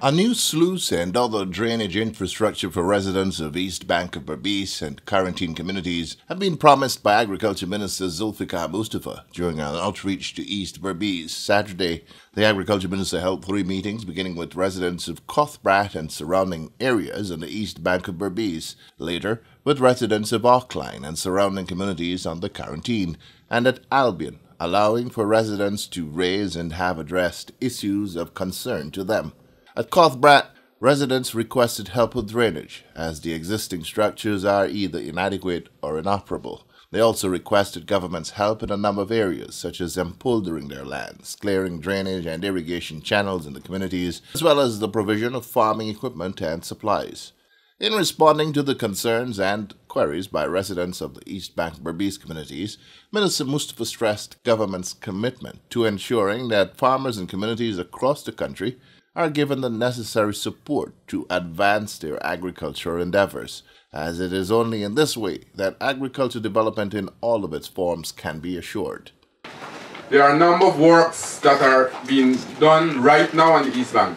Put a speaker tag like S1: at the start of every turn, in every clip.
S1: A new sluice and other drainage infrastructure for residents of East Bank of Berbice and quarantine communities have been promised by Agriculture Minister Zulfikar Mustafa during an outreach to East Berbice Saturday. The Agriculture Minister held 3 meetings, beginning with residents of Cuthbert and surrounding areas on the East Bank of Berbice, later with residents of Auckline and surrounding communities under quarantine, and at Albion, allowing for residents to raise and have addressed issues of concern to them. At Cuthbert, residents requested help with drainage, as the existing structures are either inadequate or inoperable. They also requested government's help in a number of areas, such as empoldering their lands, clearing drainage and irrigation channels in the communities, as well as the provision of farming equipment and supplies. In responding to the concerns and queries by residents of the East Bank Berbice communities, Minister Mustafa stressed government's commitment to ensuring that farmers and communities across the country are given the necessary support to advance their agricultural endeavors, as it is only in this way that agriculture development in all of its forms can be assured.
S2: There are a number of works that are being done right now on the East Bank.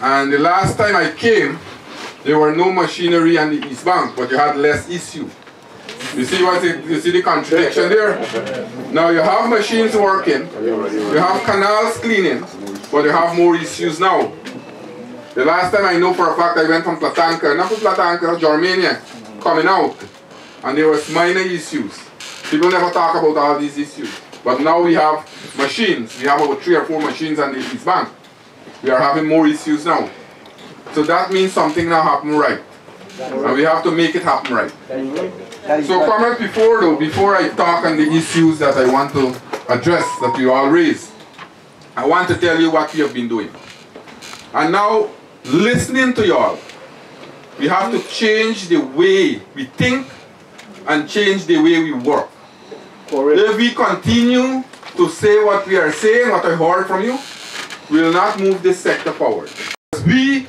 S2: And the last time I came, there were no machinery on the East Bank, but you had less issue. You see the contradiction there? Now you have machines working, you have canals cleaning, but you have more issues now. The last time I know for a fact I went from Platanka, not from Platanka, Germania, coming out, and there was minor issues. People never talk about all these issues. But now we have machines. We have about 3 or 4 machines on the East Bank. We are having more issues now. So that means something now happen right. And we have to make it happen right. So comment before I talk on the issues that I want to address that you all raised, I want to tell you what we have been doing. And now, listening to you all, we have to change the way we think and change the way we work. If we continue to say what we are saying, what I heard from you, we will not move this sector forward. We,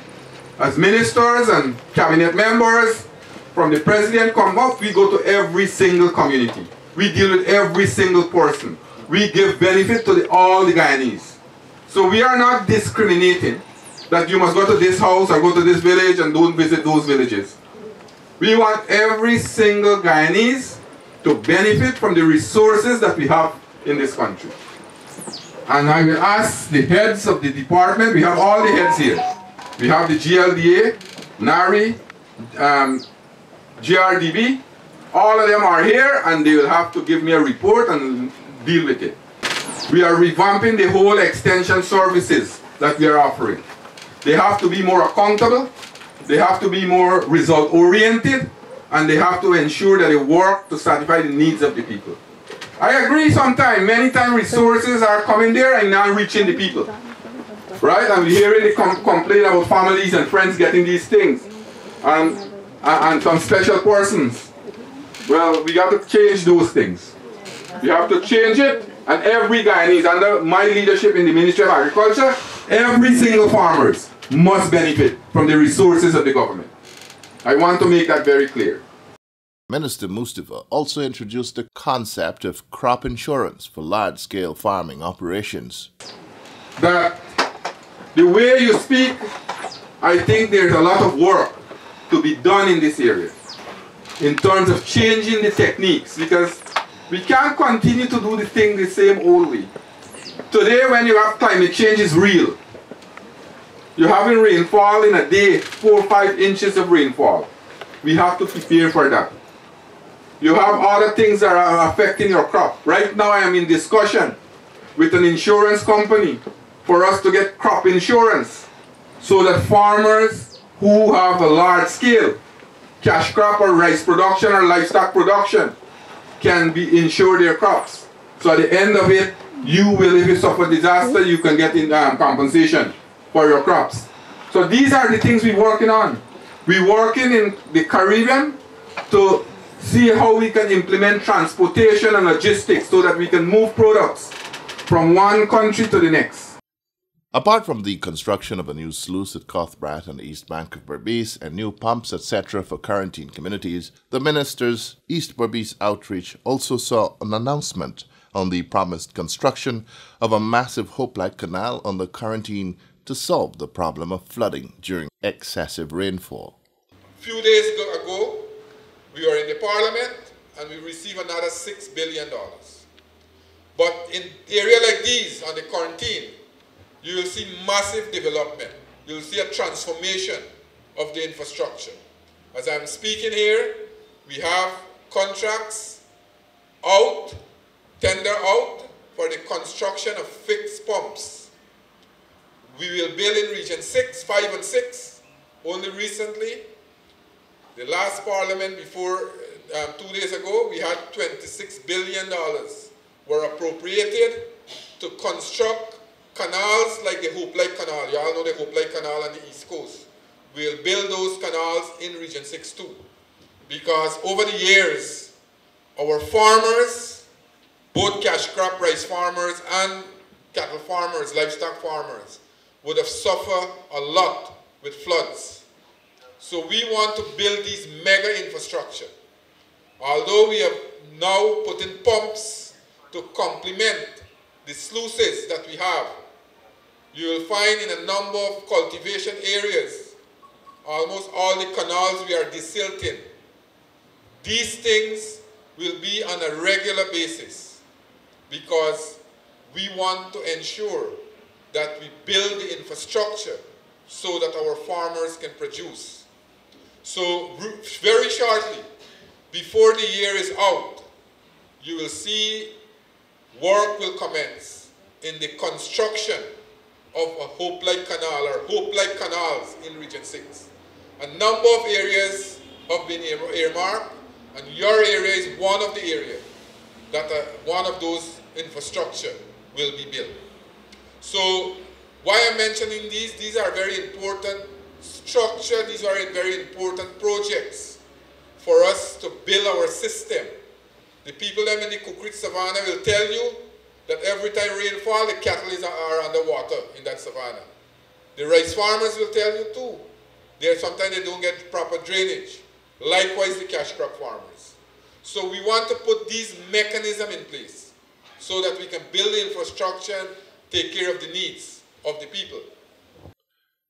S2: as ministers and cabinet members, from the president come up, we go to every single community. We deal with every single person. We give benefit to all the Guyanese. So we are not discriminating that you must go to this house or go to this village and don't visit those villages. We want every single Guyanese to benefit from the resources that we have in this country. And I will ask the heads of the department, we have all the heads here. We have the GLDA, NARI, GRDB, all of them are here and they will have to give me a report and deal with it. We are revamping the whole extension services that we are offering. They have to be more accountable, they have to be more result oriented, and they have to ensure that they work to satisfy the needs of the people. I agree sometimes, many times resources are coming there and not reaching the people. Right? And we hearing the complaint about families and friends getting these things. And some special persons. Well, we got to change those things. We have to change it, and every Guyanese, under my leadership in the Ministry of Agriculture, every single farmers must benefit from the resources of the government. I want to make that very clear.
S1: Minister Mustafa also introduced the concept of crop insurance for large-scale farming operations.
S2: That the way you speak, I think there's a lot of work to be done in this area in terms of changing the techniques, because we can't continue to do the thing the same old way. Today, when you have climate change, is real. You're having rainfall in a day, 4 or 5 inches of rainfall. We have to prepare for that. You have other things that are affecting your crop. Right now I am in discussion with an insurance company for us to get crop insurance so that farmers who have a large scale cash crop or rice production or livestock production can be insure their crops. So at the end of it, you will, if you suffer disaster, you can get in compensation for your crops. So these are the things we're working on. We're working in the Caribbean to see how we can implement transportation and logistics so that we can move products from one country to the next.
S1: Apart from the construction of a new sluice at Cuthbert and the East Bank of Berbice and new pumps, etc. for quarantine communities, the minister's East Berbice outreach also saw an announcement on the promised construction of a massive Hope Light Canal on the quarantine to solve the problem of flooding during excessive rainfall.
S2: A few days ago, we were in the Parliament and we received another $6 billion. But in areas like these, on the quarantine, you will see massive development. You will see a transformation of the infrastructure. As I'm speaking here, we have contracts out, tender out, for the construction of fixed pumps. We will build in Region 6, 5 and 6. Only recently, the last Parliament before 2 days ago, we had $26 billion were appropriated to construct canals like the Hope-like Canal. You all know the Hope-like Canal on the East Coast. We'll build those canals in Region 6 too. Because over the years, our farmers, both cash crop rice farmers and cattle farmers, livestock farmers, would have suffered a lot with floods. So we want to build these mega infrastructure. Although we have now put in pumps to complement the sluices that we have, you will find in a number of cultivation areas, almost all the canals we are desilting. These things will be on a regular basis because we want to ensure that we build the infrastructure so that our farmers can produce. So very shortly, before the year is out, you will see work will commence in the construction of a Hope-like Canal or Hope-like canals in Region 6. A number of areas have been earmarked, and your area is one of the areas that one of those infrastructure will be built. So why I'm mentioning these are very important structure, these are very important projects for us to build our system. The people them in the Cook Savannah will tell you that every time rainfall, the cattle are underwater in that savanna. The rice farmers will tell you too. Sometimes they don't get proper drainage. Likewise, the cash crop farmers. So we want to put these mechanisms in place so that we can build the infrastructure and take care of the needs of the people.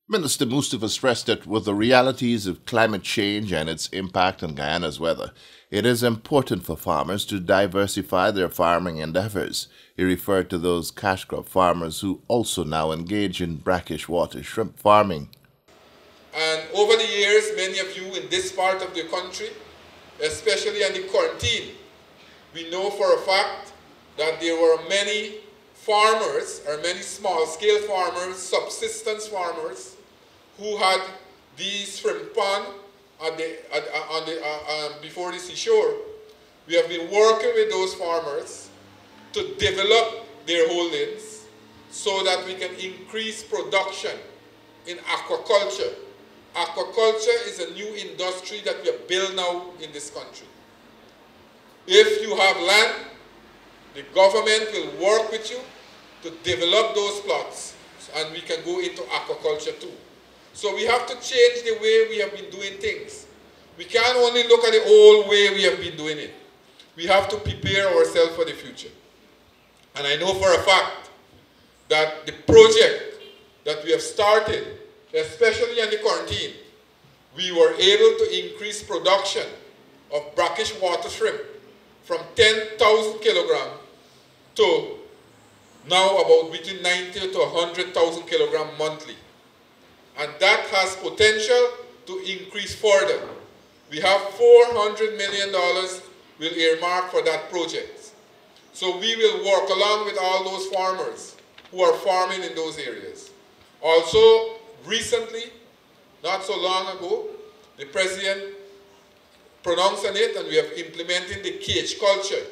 S1: Minister Mustafa stressed that with the realities of climate change and its impact on Guyana's weather, it is important for farmers to diversify their farming endeavors. He referred to those cash crop farmers who also now engage in brackish water shrimp farming.
S2: And over the years, many of you in this part of the country, especially in the quarantine, we know for a fact that there were many farmers, or many small-scale farmers, subsistence farmers, who had these shrimp pond before the seashore. We have been working with those farmers to develop their holdings so that we can increase production in aquaculture. Aquaculture is a new industry that we have built now in this country. If you have land, the government will work with you to develop those plots, and we can go into aquaculture too. So we have to change the way we have been doing things. We can't only look at the old way we have been doing it. We have to prepare ourselves for the future. And I know for a fact that the project that we have started, especially in the quarantine, we were able to increase production of brackish water shrimp from 10,000 kilograms to now about between 90 to 100,000 kilograms monthly. And that has potential to increase further. We have $400 million we'll earmark for that project. So we will work along with all those farmers who are farming in those areas. Also, recently, not so long ago, the President pronounced on it, and we have implemented the cage culture,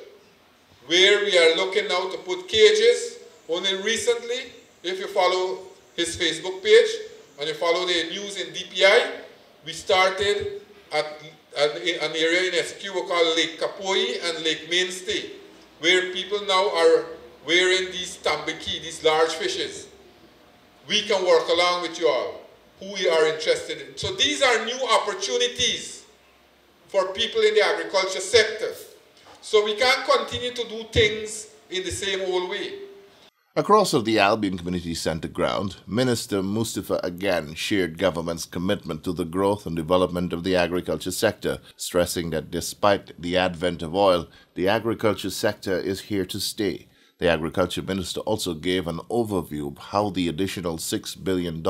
S2: where we are looking now to put cages. Only recently, if you follow his Facebook page and you follow the news in DPI, we started at an area in Essequibo called Lake Kapoi and Lake Mainstay, where people now are wearing these tambaki, these large fishes. We can work along with you all who we are interested in. So these are new opportunities for people in the agriculture sector. So we can't continue to do things in the same old way.
S1: Across of the Albion Community Centre ground, Minister Mustafa again shared government's commitment to the growth and development of the agriculture sector, stressing that despite the advent of oil, the agriculture sector is here to stay. The Agriculture Minister also gave an overview of how the additional $6 billion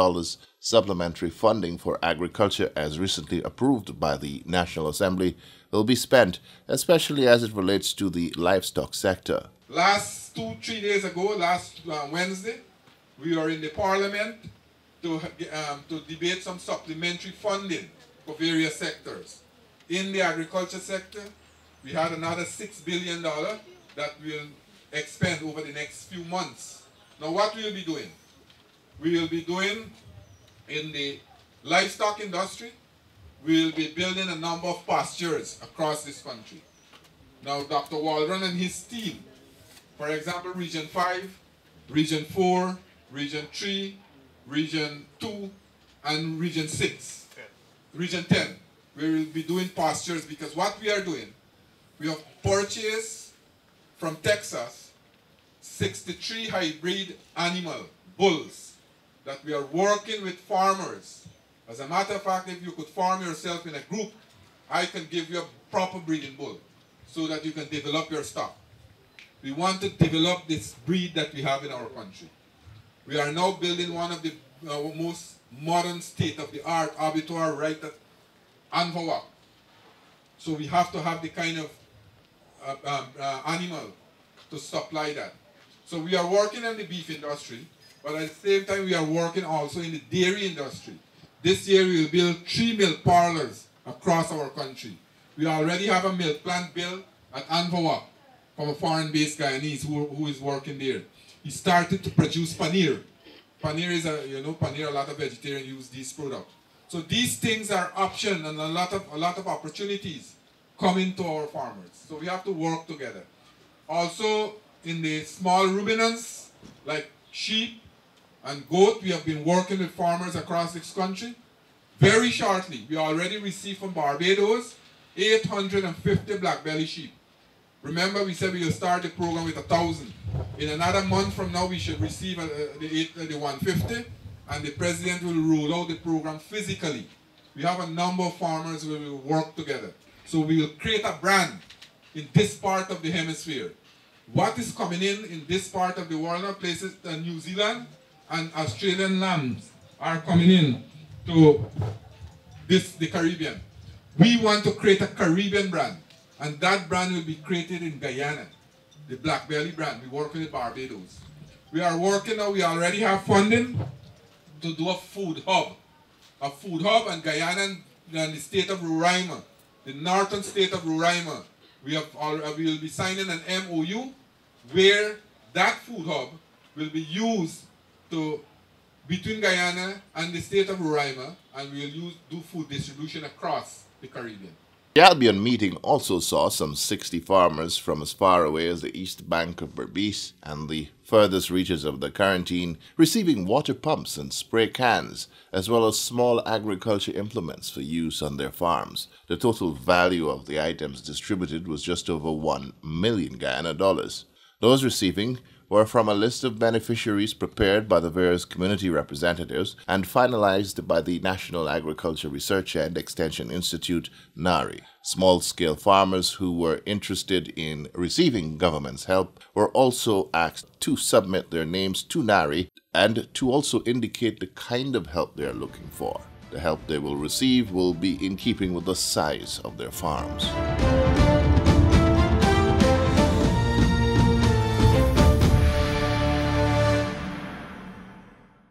S1: supplementary funding for agriculture, as recently approved by the National Assembly, will be spent, especially as it relates to the livestock sector.
S2: Last 2-3 days ago, last Wednesday, we were in the Parliament to debate some supplementary funding for various sectors. In the agriculture sector, we had another $6 billion that we'll expend over the next few months. Now what we'll be doing? We will be doing in the livestock industry, we'll be building a number of pastures across this country. Now Dr. Waldron and his team, for example, Region 5, Region 4, Region 3, Region 2, and Region 6, Region 10, we will be doing pastures because what we are doing, we have purchased from Texas 63 hybrid animal bulls that we are working with farmers. As a matter of fact, if you could farm yourself in a group, I can give you a proper breeding bull so that you can develop your stock. We want to develop this breed that we have in our country. We are now building one of the most modern state-of-the-art abattoir right at Anvawak. So we have to have the kind of animal to supply that. So we are working in the beef industry, but at the same time we are working also in the dairy industry. This year we will build 3 milk parlors across our country. We already have a milk plant built at Anvawak from a foreign-based Guyanese who is working there. He started to produce paneer. Paneer is paneer, a lot of vegetarians use these products. So these things are options and a lot of opportunities coming to our farmers. So we have to work together. Also, in the small ruminants, like sheep and goat, we have been working with farmers across this country. Very shortly, we already received from Barbados 850 black belly sheep. Remember, we said we will start the program with 1,000. In another month from now, we should receive the 150, and the president will roll out the program physically. We have a number of farmers who will work together. So we will create a brand in this part of the hemisphere. What is coming in this part of the world, places New Zealand and Australian lambs are coming in to the Caribbean. We want to create a Caribbean brand, and that brand will be created in Guyana, the black belly brand. We work with Barbados. We are working now, we already have funding to do a food hub. A food hub in Guyana and the state of Roraima, the northern state of Roraima. We will be signing an MOU where that food hub will be used between Guyana and the state of Roraima, and we will do food distribution across the Caribbean.
S1: The Albion meeting also saw some 60 farmers from as far away as the east bank of Berbice and the furthest reaches of the Quarantine receiving water pumps and spray cans, as well as small agriculture implements for use on their farms. The total value of the items distributed was just over 1 million Guyana dollars. Those receiving were from a list of beneficiaries prepared by the various community representatives and finalized by the National Agriculture Research and Extension Institute, NARI. Small-scale farmers who were interested in receiving government's help were also asked to submit their names to NARI and to also indicate the kind of help they are looking for. The help they will receive will be in keeping with the size of their farms.